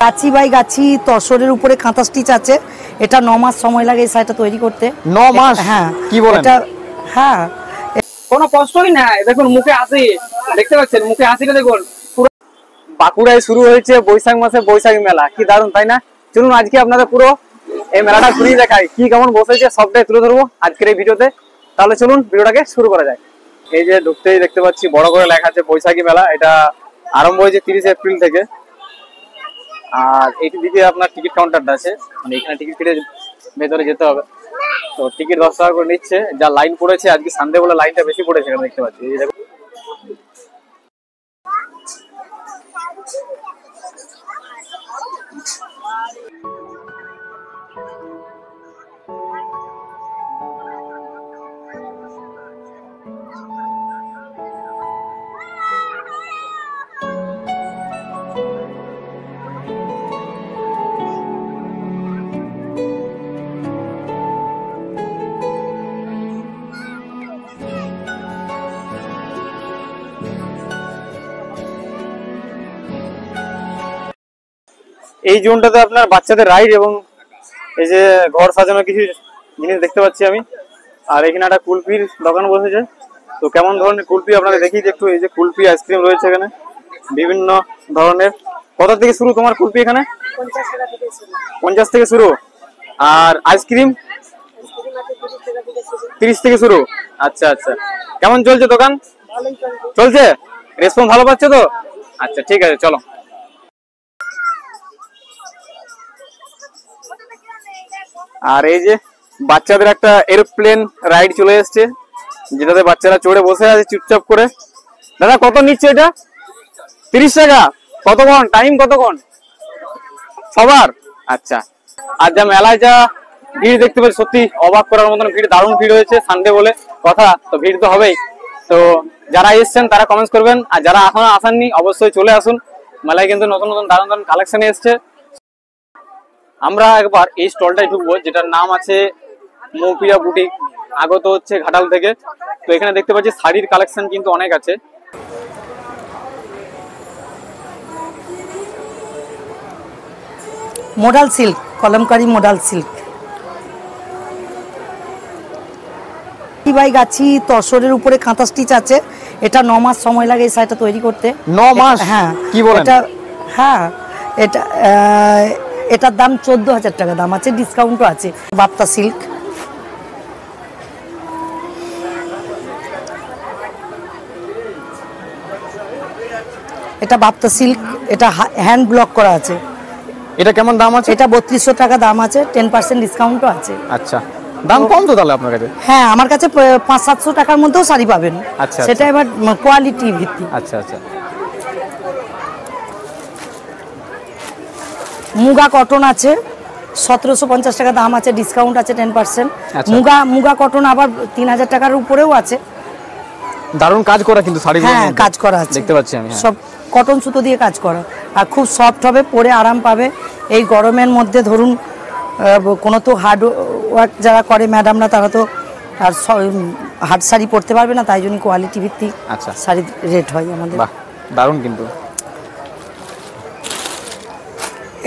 গাছি by গাছি তসরের উপরে কাঁথা স্টিচ আছে। এটা 9 মাস সময় লাগে এই শাড়িটা তৈরি করতে। 9 মাস? হ্যাঁ কি বলেন? এটা হ্যাঁ কোনো কষ্টই নাই। দেখুন মুখে হাসি, দেখতে পাচ্ছেন মুখে হাসিটা দেখুন। বাঁকুড়ায় শুরু হয়েছে বৈশাখ মাসে বৈশাখী মেলা, কি দারুণ তাই না? চলুন আজকে আপনাদের পুরো এই মেলাটা ঘুরিয়ে দেখাই, কি কেমন বসেছে সবটাই তুলে ধরবো আজকের এই ভিডিওতে। তাহলে চলুন ভিডিওটাকে শুরু করা যায়। এই যে ঢুকতেই দেখতে পাচ্ছি বড় করে লেখা আছে বৈশাখী মেলা। এটা আরম্ভ হয়েছে 30 এপ্রিল থেকে। আর এইটি দিকে আপনার টিকিট কাউন্টারটা আছে, মানে এখানে টিকিট কেটে ভেতরে যেতে হবে। তো টিকিট 10 টাকা করে নিচ্ছে। যা লাইন পড়েছে আজকে সানডে বলে লাইনটা বেশি পড়েছে এখানে দেখতে পাচ্ছি। এই দেখো এই জোনটাতে আপনার বাচ্চাদের রাইড এবং এই যে ঘর সাজানো কিছু জিনিস দেখতে পাচ্ছি আমি। আর এখানে একটা কুলপির দোকান বসেছে। তো কেমন ধরনের কুলপি আপনাকে দেখিয়ে একটু। এই যে কুলপি আইসক্রিম রয়েছে এখানে বিভিন্ন ধরনের। কত থেকে শুরু তোমার কুলপি এখানে? 50 থেকে শুরু। আর আইসক্রিম 30 থেকে শুরু। আচ্ছা আচ্ছা, কেমন চলছে দোকান? চলছে, রেসপন্স ভালো পাচ্ছে তো? আচ্ছা ঠিক আছে, চলো। আর এই যে বাচ্চাদের একটা এরোপ্লেন রাইড চলে এসছে, যেটাতে বাচ্চারা চড়ে বসে আছে চুপচাপ করে। দাদা কত নিচ্ছে এটা? 30 টাকা। কতক্ষণ টাইম, কতক্ষণ সবার? আচ্ছা। আর যা মেলায় যা ভিড় দেখতে পাচ্ছি, সত্যি অবাক করার মতন ভিড়, দারুণ ভিড় হয়েছে। সানডে বলে কথা, তো ভিড় তো হবেই। তো যারা এসছেন তারা কমেন্টস করবেন, আর যারা এখনো আসেননি অবশ্যই চলে আসুন। মেলায় কিন্তু নতুন নতুন দারুণ দারুণ কালেকশন এসছে। আমরা একবার এই স্টলটাই ঢুকবো, যেটার নাম আছে মৌপিয়া বুটিক, আগত হচ্ছে ঘাটাল থেকে। তো এখানে দেখতে পাচ্ছি শাড়ির কালেকশন কিন্তু অনেক আছে। Modal silk, Kalamkari modal silk. বাই গাছি তসরের উপরে কাঁথা স্টিচ আছে। এটা 9 মাস সময় লাগে এই শাড়িটা তৈরি করতে। 9 মাস? হ্যাঁ। কি বলেন? এটা হ্যাঁ এটা এটার দাম 14,000 টাকা দাম আছে, ডিসকাউন্টও আছে। বাপ্তা সিল্ক, এটা বাপ্তা সিল্ক, এটা হ্যান্ড ব্লক করা আছে। এটা কেমন দাম আছে? এটা 3200 টাকা দাম আছে, 10% ডিসকাউন্টও আছে। আচ্ছা, দাম কম তো তাহলে আপনার কাছে? হ্যাঁ, আমার কাছে 500-700 টাকার মধ্যেও শাড়ি পাবেন। আচ্ছা, সেটা এবার কোয়ালিটি ভিত্তি। আচ্ছা আচ্ছা। মুগা কটন আছে, 1750 টাকা দাম আছে, ডিসকাউন্ট আছে 10%। মুগা কটন আবার 3000 টাকার উপরেও আছে। দারুণ কাজ করা কিন্তু শাড়ি। হ্যাঁ, কাজ করা আছে, দেখতে পাচ্ছি আমি। সব কটন সুতো দিয়ে কাজ করা, আর খুব সফট হবে, পরে আরাম পাবে। এই গরমের মধ্যে ধরুন কোনো তো হার্ড ওয়ার্ক যারা করে ম্যাডামরা, তারা তো আর হার্ড শাড়ি পরতে পারবে না, তাই জন্য কোয়ালিটি ভিত্তিক আচ্ছা শাড়ির রেট হয় আমাদের। বাহ, দারুণ কিন্তু।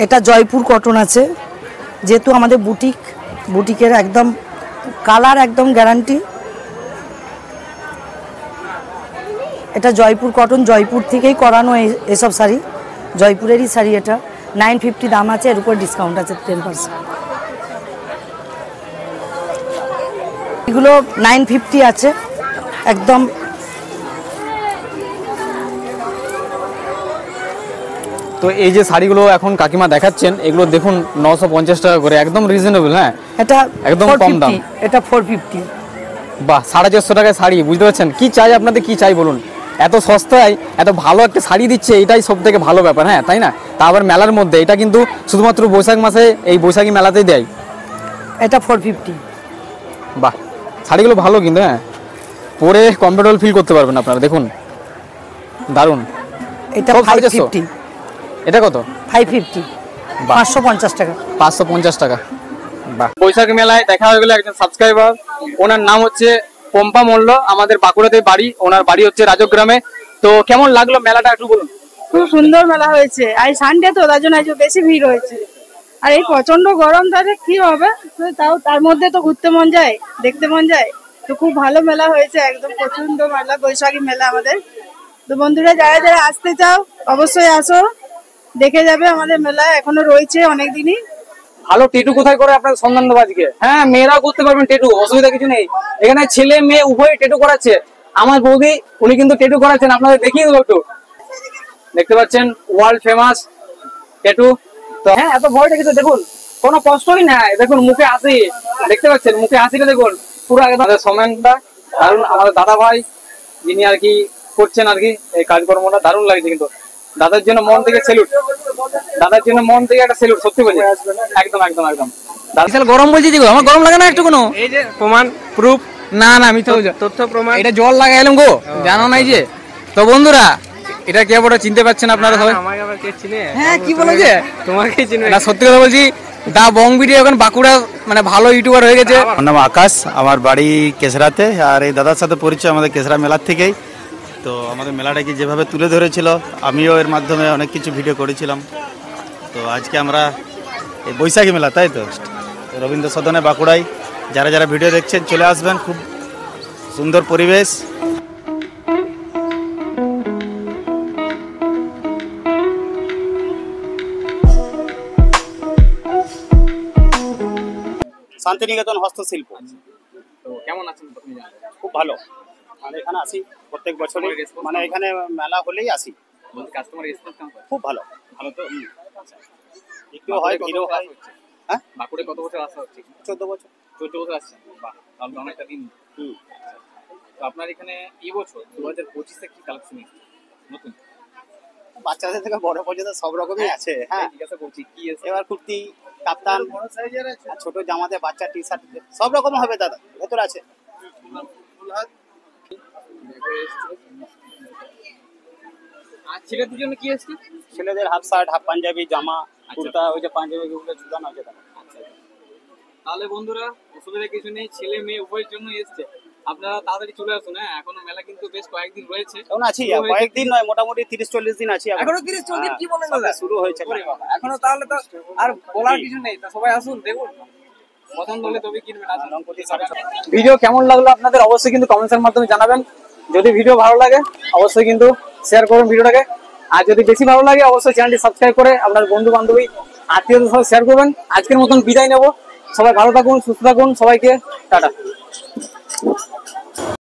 এটা জয়পুর কটন আছে, যেহেতু আমাদের বুটিকের একদম কালার একদম গ্যারান্টি। এটা জয়পুর কটন, জয়পুর থেকেই করানো এসব শাড়ি, জয়পুরেরই শাড়ি। এটা 950 দাম আছে, এর উপর ডিসকাউন্ট আছে 10%। এগুলো 950 আছে একদম। তো এই যে শাড়িগুলো এখন কাকিমা দেখাচ্ছেন, এগুলো দেখুন 950 টাকা করে, একদম রিজনেবল। হ্যাঁ, এটা একদম কম দাম। এটা 450। বাহ, 450 টাকায় শাড়ি, বুঝতে পারছেন? কি চাই আপনাদের, কি চাই বলুন? এত সস্তায় এত ভালো একটা শাড়ি দিচ্ছে, এটাই সব থেকে ভালো ব্যাপার। হ্যাঁ, তাই না? তা আবার মেলার মধ্যে, এটা কিন্তু শুধুমাত্র বৈশাখ মাসে এই বৈশাখী মেলাতেই দেয়। এটা 450। বাহ, শাড়িগুলো ভালো কিন্তু। হ্যাঁ, পরে কমফোর্টেবল ফিল করতে পারবেন আপনারা। দেখুন দারুণ। এটা 550। এটা কত? 550। 550 টাকা। 550 টাকা। বাহ, বৈশাখী মেলায় দেখা হয়ে গেল একজন সাবস্ক্রাইবার। ওনার নাম হচ্ছে পম্পা মল্ল, আমাদের বাঁকুড়াতে বাড়ি। ওনার বাড়ি হচ্ছে রাজগ্রামে। তো কেমন লাগলো মেলাটা একটু বলুন। খুব সুন্দর মেলা হয়েছে। আর সানডে তো তার জন্য আজ বেশি ভিড় হয়েছে। আর এই প্রচন্ড গরম, তাহলে কি হবে, তাও তার মধ্যে তো ঘুরতে মন যায়, দেখতে মন যায়। তো খুব ভালো মেলা হয়েছে, একদম প্রচন্ড মেলা, বৈশাখী মেলা আমাদের। তো বন্ধুরা যারা যারা আসতে চাও অবশ্যই আসো, দেখে যাবে আমাদের মেলা এখনো রয়েছে অনেক দিনই। ভালো টেটু কোথায় করে আপনার সন্ধান দেবো আজকে? হ্যাঁ, মেয়েরাও করতে পারবেন টেটু, অসুবিধা কিছু নেই। এখানে ছেলে মেয়ে উভয় টেটু করাচ্ছে। আমার বৌদি উনি কিন্তু টেটু করাচ্ছেন, আপনাদের দেখিয়ে দেবো একটু। দেখতে পাচ্ছেন ওয়ার্ল্ড ফেমাস টেটু। তো হ্যাঁ, এত ভয় দেখেছে, দেখুন কোনো কষ্টই নাই, দেখুন মুখে হাসি, দেখতে পাচ্ছেন মুখে হাসিটা দেখুন পুরো একদম। সমেনটা দারুণ, আমাদের দাদা ভাই যিনি আর কি করছেন আর কি এই কাজকর্মটা, দারুণ লাগছে। কিন্তু দাদার জন্য মন থেকে সেলুট, দাদার জন্য মন থেকে একটা সেলুট, সত্যি বলি। একদম একদম একদম। বিশাল গরম বলছি, দেখো আমার গরম লাগে না একটু কোনো? এই যে প্রমাণ প্রুফ, না না আমি তো তথ্য প্রমাণ, এটা জল লাগাইলাম গো, জানো নাই যে। তো বন্ধুরা এটা কে বড় চিনতে পারছেন আপনারা সবাই? আমাকে আবার কে চিনে? হ্যাঁ কি বলেছে, তোমাকে চিনে না সত্যি কথা বলছি, দা বং ভিডিও এখন বাঁকুড়া মানে ভালো ইউটিউবার হয়ে গেছে। আমার নাম আকাশ, আমার বাড়ি কেশরাতে, আর এই দাদার সাথে পরিচয় আমাদের কেশরা মেলার থেকেই। তো আমাদের মেলাটাকে যেভাবে তুলে ধরেছিল, আমিও এর মাধ্যমে অনেক কিছু ভিডিও করেছিলাম। তো আজকে আমরা এই বৈশাখী মেলা, তাই তো রবীন্দ্র সদনে বাঁকুড়ায় যারা যারা ভিডিও দেখছেন চলে আসবেন, খুব সুন্দর পরিবেশ। শান্তিনিকেতন হস্তশিল্প। তো কেমন আছেন? খুব ভালো, মানে এখানে আসি প্রত্যেক বছরই, মানে এখানে মেলা হলেই আসি। কাস্টমার রেসপন্স কেমন? খুব ভালো। ভালো তো? একটু হয়, ভিড়ও হয়। হ্যাঁ, বাঁকুড়ে কত বছর আসা হচ্ছে? 14 বছর। 14 বছর আসছেন, বাহ, তাহলে তো অনেকটা দিন। তো আপনার এখানে এই বছর 2025-এ কি কালেকশন এসেছে নতুন? বাচ্চাদের থেকে বড় পর্যন্ত সব রকমই আছে। হ্যাঁ, জিজ্ঞাসা করছি কি এসেছে। এবার কুর্তি, কাপ্তান, ছোট জামাতে, বাচ্চা টি শার্ট, সব রকম হবে দাদা, ভেতর আছে। আর ছেলেদের জন্য কি এসেছে? ছেলেদের হাফ শার্ট, হাফ পাঞ্জাবি, জামা, কুর্তা, ওই যে পাঞ্জাবি গুলো ঝুলানো আছে দাদা। তাহলে বন্ধুরা অসুবিধা কিছু নেই, ছেলে মেয়ে উভয়ের জন্য এসছে। আপনারা তাড়াতাড়ি চলে আসুন। হ্যাঁ, এখনো মেলা কিন্তু বেশ কয়েকদিন রয়েছে। এখন আছি, কয়েকদিন নয়, মোটামুটি 30-40 দিন আছি। এখনো 30-40 দিন? কি বলেন দাদা, শুরু হয়েছে এখনো? তাহলে তো আর বলার কিছু নেই। তা সবাই আসুন, দেখুন, পছন্দ হলে তবে কিনবেন। ভিডিও কেমন লাগলো আপনাদের অবশ্যই কিন্তু কমেন্টসের মাধ্যমে জানাবেন। যদি ভিডিও ভালো লাগে অবশ্যই কিন্তু শেয়ার করুন ভিডিওটাকে। আর যদি বেশি ভালো লাগে অবশ্যই চ্যানেলটি সাবস্ক্রাইব করে আপনার বন্ধু বান্ধবী আত্মীয়দের সাথে শেয়ার করবেন। আজকের মতন বিদায় নেব। সবাই ভালো থাকুন, সুস্থ থাকুন, সবাইকে টাটা।